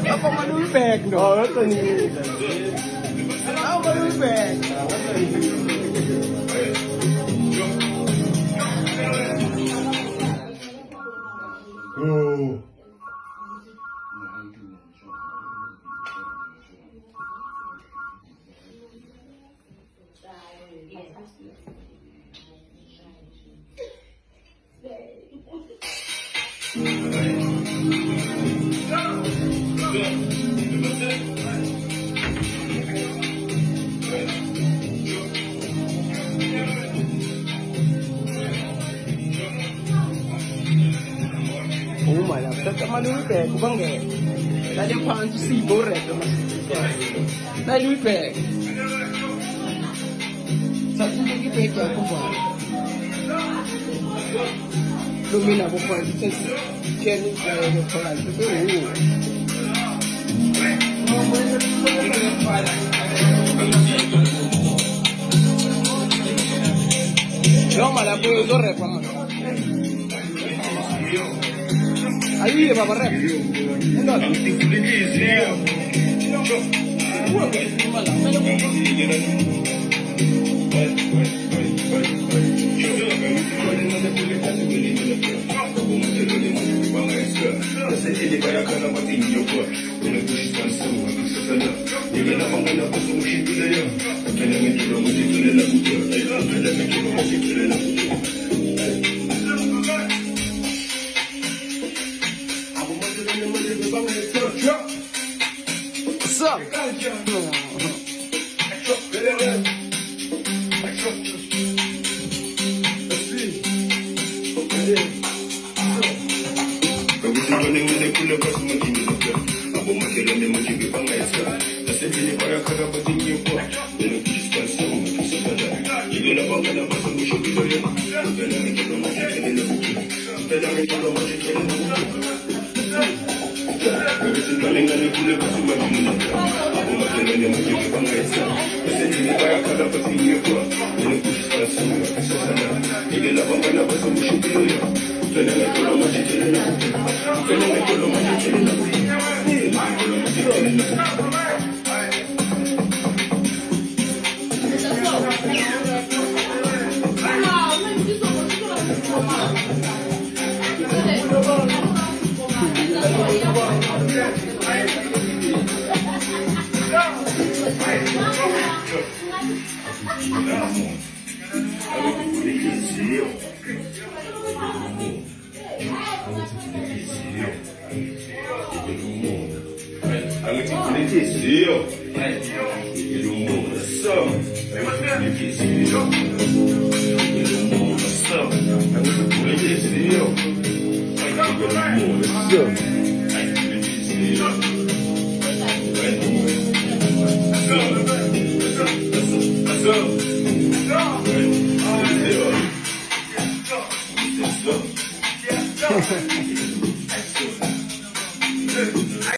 Apa madul bag no? Oh, itu nih. Apa madul bag? Oh my God, tetap madul bag, bang deh. Tadi apaan tuh sih borek mas? Madul bag. Satu lagi bag aku buat. Lumina aku buat itu jenis dari koran itu. No malah puedo dos repas. Ahí va a barrer. What's up?